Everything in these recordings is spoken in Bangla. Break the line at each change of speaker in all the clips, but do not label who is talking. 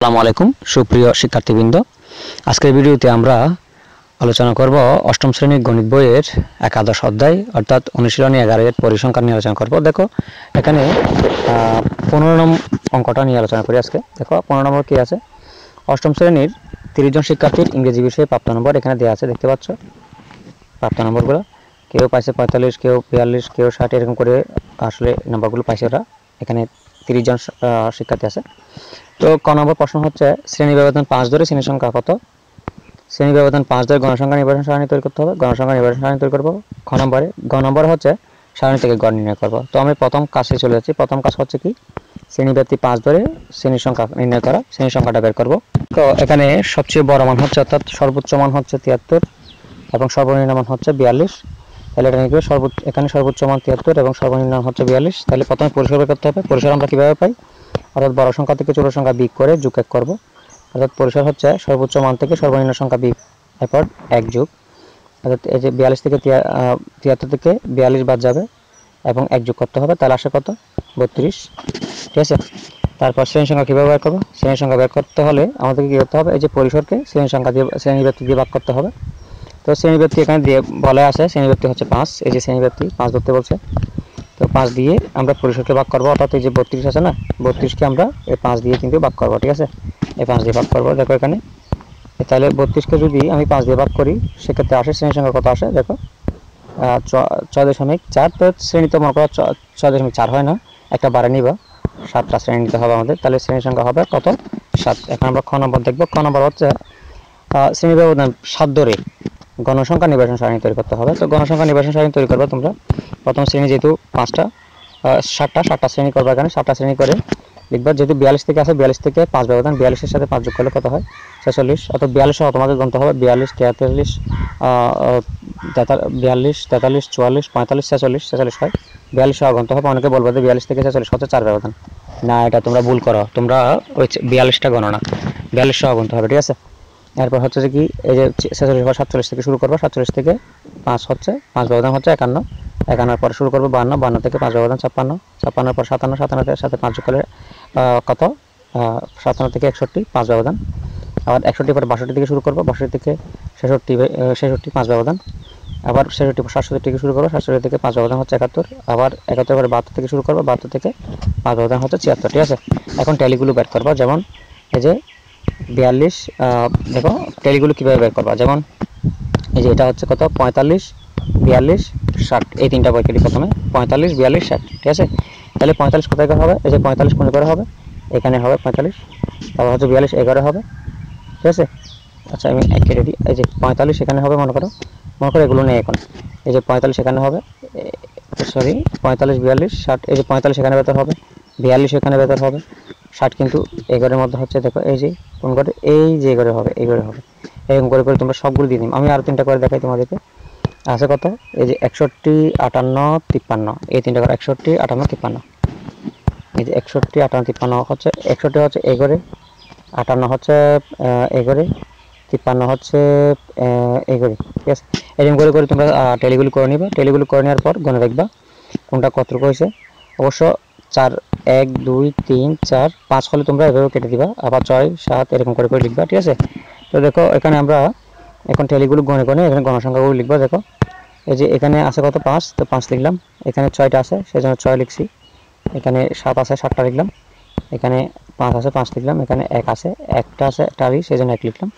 আসসালামু আলাইকুম সুপ্রিয় শিক্ষার্থীবৃন্দ, আজকের ভিডিওতে আমরা আলোচনা করব অষ্টম শ্রেণীর গণিত বইয়ের একাদশ অধ্যায় অর্থাৎ অনুশীলনী 11 এর পরিসংখ্যান নিয়ে আলোচনা করব। দেখো এখানে 15 নম্বর অঙ্কটা নিয়ে আলোচনা করি আজকে। দেখো 15 নম্বর কি আছে, অষ্টম শ্রেণীর 30 জন শিক্ষার্থীর ইংরেজি বিষয়ে প্রাপ্ত নম্বর এখানে দেওয়া আছে, দেখতে পাচ্ছ প্রাপ্ত নম্বরগুলো। কেউ পাইছে 45, কেউ 42, কেউ 60, এরকম করে আসলে নম্বরগুলো পাইছে ওরা। এখানে 30 জন শিক্ষার্থী আছে। তো ক নম্বর প্রশ্ন হচ্ছে, শ্রেণী ব্যবধান 5 ধরে শ্রেণী সংখ্যা কত? শ্রেণী ব্যবধান 5 ধরে গণসংখ্যা নির্বাচন সারণী তৈরি করতে হবে। গণসংখ্যা নির্বাচন সারণী তৈরি করবো। গ নম্বরে হচ্ছে সারণী থেকে গড় নির্ণয় করব। তো আমি প্রথম কাজে চলে যাচ্ছি। প্রথম কাজ হচ্ছে কি, শ্রেণী ব্যাপ্তি 5 ধরে শ্রেণীর সংখ্যা নির্ণয় করা, শ্রেণীর সংখ্যাটা বের করব। তো এখানে সবচেয়ে বড় মান হচ্ছে, অর্থাৎ সর্বোচ্চ মান হচ্ছে 73 এবং সর্বনিম্ন মান হচ্ছে 42। তাহলে এটা নিয়ে এখানে সর্বোচ্চ মান 73 এবং সর্বনিম্ন মান হচ্ছে 42। তাহলে প্রথমে পরিসর বের করতে হবে। পরিসর আমরা কিভাবে পাই? অর্থাৎ বড় সংখ্যা থেকে ছোট সংখ্যা বিয়োগ করে যোগ 1 করব। অর্থাৎ পরিসর হচ্ছে সর্বোচ্চ মান থেকে সর্বনিম্ন সংখ্যা বিয়োগ এরপর 1 যোগ, অর্থাৎ এই যে 42 থেকে 73 থেকে 42 বাদ যাবে এবং 1 যোগ করতে হবে। তাহলে আসে কত? 32। ঠিক আছে। তারপর শ্রেণী সংখ্যা কীভাবে বের করবো? শ্রেণী সংখ্যা বের করতে হলে আমাদেরকে কী করতে হবে? এই যে পরিসরকে শ্রেণী সংখ্যা দিয়ে শ্রেণীব্যাপ্তি দিয়ে ভাগ করতে হবে। তো শ্রেণীব্যাপ্তি এখানে দিয়ে বলা আছে, শ্রেণীব্যাপ্তি হচ্ছে 5। এই যে শ্রেণীব্যাপ্তি 5 ধরতে বলছে, তো 5 দিয়ে আমরা পরিসরকে ভাগ করবো। অর্থাৎ এই যে 32 আছে না, 32কে আমরা এই 5 দিয়ে কিন্তু ভাগ করবো। ঠিক আছে, এই 5 দিয়ে ভাগ করবো। দেখো এখানে, তাহলে 32কে যদি আমি 5 দিয়ে ভাগ করি, সেক্ষেত্রে আসে শ্রেণী সংখ্যা কত আসে? দেখো 6.4। তো শ্রেণী তো মনে করো 6.4 হয় না, একটা বারে নিবা, 7টা শ্রেণী নিতে হবে আমাদের। তাহলে শ্রেণী সংখ্যা হবে কত? 7। এখন আমরা খ নম্বর দেখবো। খ নম্বর হচ্ছে শ্রেণী ব্যবধান 7 ধরে গণসংখ্যা নির্বাচন সারণী তৈরি করতে হবে। তো গণসংখ্যা নির্বাচন সারণী তৈরি করবে তোমরা। প্রথম শ্রেণী যেহেতু 7টা শ্রেণী করবে, এখানে 7টা শ্রেণী করে লিখবা। যেহেতু 42 থেকে আছে, 42 থেকে 5 ব্যবধান, 42-এর সাথে 5 যোগ করলে কত হয়? 46। অর্থাৎ 42 সহ তোমাকে গণতে হবে। 42, 43, 42, 43, 44, 45, 46, 46 হয়। 42 সহ গণতে হবে। অনেকে বলবে যে 42 থেকে 46 হচ্ছে 4 ব্যবধান। না, এটা তোমরা ভুল করো। তোমরা ওই 42টা গণো না, 42 সহ গণতে হবে। ঠিক আছে। এরপর হচ্ছে যে কি, এই যে 46 বা 47 থেকে শুরু করবো। 47 থেকে 5 হচ্ছে 5 ব্যবধান হচ্ছে 51। 51 পরে শুরু করবো 52। 52 থেকে 5 ব্যবধান 56। 56 পর 57। 57 সাথে 5 যোগ করলে কত? 57 থেকে 61 5 ব্যবধান। আবার 61 পরে 62 থেকে শুরু করবো। 62 থেকে 66 5 ব্যবধান। আবার 67 থেকে শুরু করবো। 67 থেকে 5 ব্যবধান হচ্ছে 71। আবার 71 পরে 72 থেকে শুরু করবো। 72 থেকে 5 ব্যবধান হচ্ছে 76। ঠিক আছে। এখন ট্যালিগুলো বের করবো। যেমন এই যে 42, দেখো ট্যালিগুলো কীভাবে বের করবা। যেমন এই যে এটা হচ্ছে কত? 45, 42, 60। এই তিনটা বই কেটে প্রথমে 45, 42, 60। ঠিক আছে। তাহলে 45 কোথায় হবে? এই যে 45 কোন করে হবে? এখানে হবে 45। তারপর হচ্ছে 42 এগারে হবে। ঠিক আছে। আচ্ছা আমি এক কেটে দিই। এই যে 45 এখানে হবে, মনে করো এগুলো নেই এখন। এই যে 45 এখানে হবে, সরি 45, 42, 60। এই যে 45 এখানে ভেতর হবে, 42 এখানে ভেতর হবে, 60 কিন্তু এগারের মধ্যে হচ্ছে। দেখো এই যে কোন ঘরে? এই যে এগারে হবে, এগারে হবে। এরকম করে করে তোমরা সবগুলো দিয়ে দিন। আমি আরও 3টা করে দেখাই তোমাদেরকে। আছে কত? এই যে 61, 58, 53। এই 3টা করে 61, 58, 53। এই যে 61, 58, 53 হচ্ছে 61 হচ্ছে এগরে, 58 হচ্ছে এগরে, 53 হচ্ছে এগরে। ঠিক আছে। এরকম করে করে তোমরা টেলিগুলো করে নিবা। টেলিগুলো করে নেওয়ার পর গণে দেখবা কোনটা কতটুকু হয়েছে। অবশ্য 4, 1, 2, 3, 4, 5 হলে তোমরা এভাবে কেটে দিবা। আবার 6, 7 এরকম করে করে লিখবা। ঠিক আছে। তো দেখো এখানে আমরা এখন টেলিগুলো গণে গণে এখানে গণসংখ্যাগুলো লিখবা। দেখো এই যে এখানে আছে কত? 5, তো 5 লিখলাম। এখানে 6টা আছে, সেজন্য 6 লিখছি। এখানে 7 আছে, 7টা লিখলাম। এখানে 5 আছে, 5 লিখলাম। এখানে 1 আছে, 1টা আছে টারি, সেজন্য 1 লিখলাম।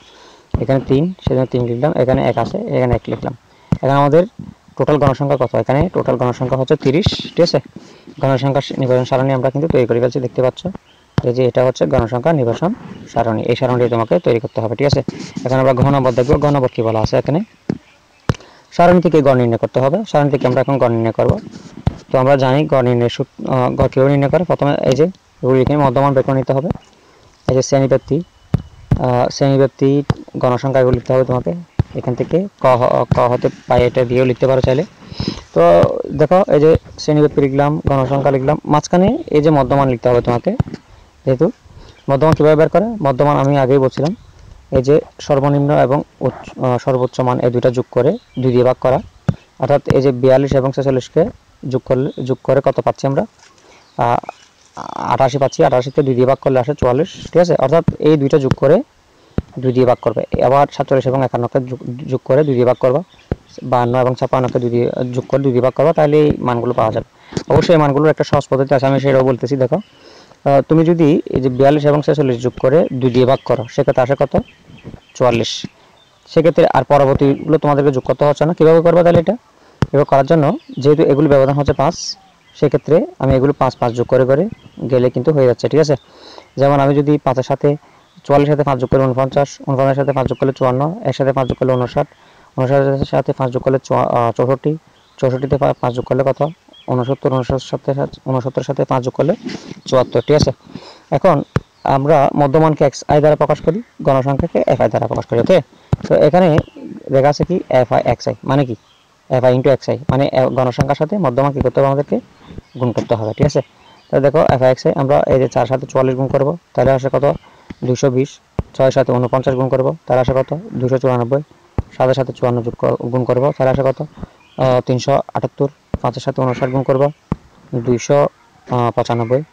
এখানে 3, সেজন্য 3 লিখলাম। এখানে 1 আছে, এখানে 1 লিখলাম। এখানে আমাদের টোটাল গণসংখ্যা কত? এখানে টোটাল গণসংখ্যা হচ্ছে 30। ঠিক আছে। গণসংখ্যা নির্বাচন সারণী আমরা কিন্তু তৈরি করে ফেলছি, দেখতে পাচ্ছ। এই যে এটা হচ্ছে গণসংখ্যা নির্বাচন সারণী। এই সারণীটি তোমাকে তৈরি করতে হবে। ঠিক আছে। এখন আমরা ঘ নম্বর দেখবো। ঘ নম্বর কি বলা আছে এখানে? সারণী থেকে গড় নির্ণয় করতে হবে। সারণী থেকে আমরা এখন গড় নির্ণয় করবো। তো আমরা জানি গড় নির্ণয় গড় কীভাবে নির্ণয় করে। প্রথমে এই যে এখানে মধ্যমান বের করে নিতে হবে। এই যে শ্রেণীব্যাপ্তি গণসংখ্যা এগুলো লিখতে হবে তোমাকে। এখান থেকে ক হতে পাই এটা দিয়েও লিখতে পারো চাইলে। তো দেখো এই যে শ্রেণীব্যাপ্তি লিখলাম, গণসংখ্যা লিখলাম, মাঝখানে এই যে মধ্যমান লিখতে হবে তোমাকে। যেহেতু মধ্যমান কীভাবে বের করে? মধ্যমান আমি আগেই বলছিলাম, এই যে সর্বনিম্ন এবং সর্বোচ্চ মান এই দুইটা যোগ করে 2 দিয়ে ভাগ করা। অর্থাৎ এই যে 42 এবং 46কে যোগ করে কত পাচ্ছি আমরা? 88 পাচ্ছি, 88 তে 2 দিয়ে ভাগ করলে আসে 44, ঠিক আছে। অর্থাৎ এই দুইটা যোগ করে 2 দিয়ে ভাগ করবে, আবার 47 এবং 51 কে যোগ করে 2 দিয়ে ভাগ করবা, 52 এবং 56 কে 2 দিয়ে যোগ করে 2 দিয়ে ভাগ করবা, তাহলে এই মানগুলো পাওয়া যাবে। অবশ্যই এই মানগুলোর একটা সহজ পদ্ধতি আছে, আমি সেটাও বলতেছি। দেখো তুমি যদি এই যে 42 এবং 46 যোগ করে 2 দিয়ে ভাগ করো, সেক্ষেত্রে আসে কত? 44। সেক্ষেত্রে আর পরবর্তীগুলো তোমাদেরকে যোগ করতে হচ্ছে না। কীভাবে করবে তাহলে এটা? এবার করার জন্য যেহেতু এগুলো ব্যবধান হচ্ছে 5, সেক্ষেত্রে আমি এগুলো 5 5 যোগ করে করে গেলে কিন্তু হয়ে যাচ্ছে, ঠিক আছে। যেমন আমি যদি 5-এর সাথে 44 সাথে 5 যোগ করলে 49, 49 সাথে 5 যোগ করলে 54, এর সাথে 5 যোগ করলে 59, 59 সাথে 5 যোগ করলে 64, 64তে 5 যোগ করলে কত? 69, 69 সাথে 5 যোগ করলে 74, ঠিক আছে। এখন আমরা মধ্যমানকে xi দ্বারা প্রকাশ করি, গণসংখ্যাকে fi দ্বারা প্রকাশ করি, ওকে। তো এখানে দেখা আছে কি fi xi মানে কি? fi ইন্টু xi মানে গণসংখ্যার সাথে মধ্যমান কি করতে হবে? আমাদেরকে গুণ করতে হবে, ঠিক আছে। তো দেখো fi xi আমরা এই যে 4 সাথে 44 গুণ করব, তাহলে আসে কত? 220, 6 সাথে 49 গুণ করব, তাহলে আসে কত? 294, 7 এর সাথে 54 গুণ করব, তাহলে আসে কত? 378, 5 এর সাথে 59 গুণ করব, 295,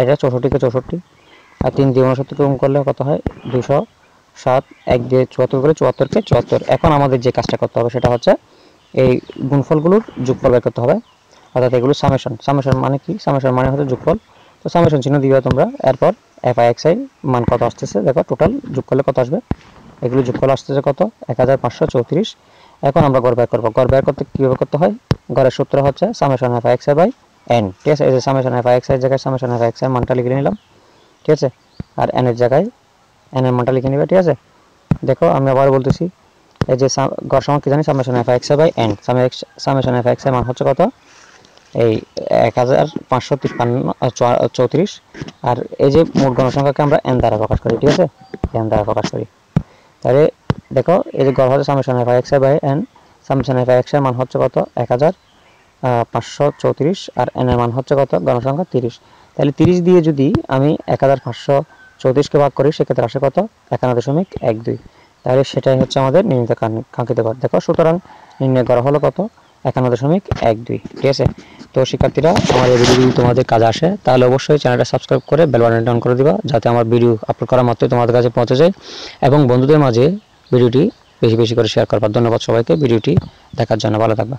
এটা 64 কে 64, আর 3 দিয়ে 69 গুণ করলে কত হয়? 207, 1 দিয়ে 74 করে 74 কে 74। এখন আমাদের যে কাজটা করতে হবে সেটা হচ্ছে এই গুণফলগুলোর যোগফল বের করতে হবে, অর্থাৎ এগুলো সামেশন। সামেশন মানে কি? সামেশন মানে হচ্ছে যোগফল। তো সামেশন চিহ্ন দিবে তোমরা। এরপর fi xi মান কত আসতেছে দেখো, টোটাল যোগ করলে কত আসবে? এগুলো যোগফল আসতেছে কত? 1534। এখন আমরা গড় বের করব। গড় বের করতে কীভাবে করতে হয়? গড়ের সূত্র হচ্ছে summation fi xi by n, ঠিক আছে। এই যে সামেশন fi xi এর জায়গায় সামেশন fi xi এর মানটা লিখে নিলাম, ঠিক আছে। আর n এর জায়গায় n এর মানটা লিখে নিবে, ঠিক আছে। দেখো আমি আবার বলতেছি, এই যে গড় সমান কি জানি? Summation fi xi by n। Summation fi xi মান হচ্ছে কত? এই 1534। আর এই যে মোট গণসংখ্যাকে আমরা n দ্বারা প্রকাশ করি, ঠিক আছে, n দ্বারা প্রকাশ করি। তাহলে দেখো এই যে গড় হচ্ছে summation fi xi by n, summation fi xi এর মান হচ্ছে কত? 1534, আর n এর মান হচ্ছে কত? গণসংখ্যা 30। তাহলে 30 দিয়ে যদি আমি 1534 কে ভাগ করি, সেক্ষেত্রে আসে কত? 51.12। তাহলে সেটাই হচ্ছে আমাদের নির্ণীত কাঙ্ক্ষিত গড়। দেখো সুতরাং নির্ণয় গড় হলো কত? 51.12, ঠিক আছে। তো শিক্ষার্থীরা, আমার এই ভিডিও যদি তোমাদের কাজে আসে তাহলে অবশ্যই চ্যানেলটা সাবস্ক্রাইব করে বেল বাটনটা অন করে দিবা, যাতে আমার ভিডিও আপলোড করা মাত্রই তোমাদের কাছে পৌঁছে যায়, এবং বন্ধুদের মাঝে ভিডিওটি বেশি বেশি করে শেয়ার করবা। ধন্যবাদ সবাইকে ভিডিওটি দেখার জন্য, ভালো থাকবা।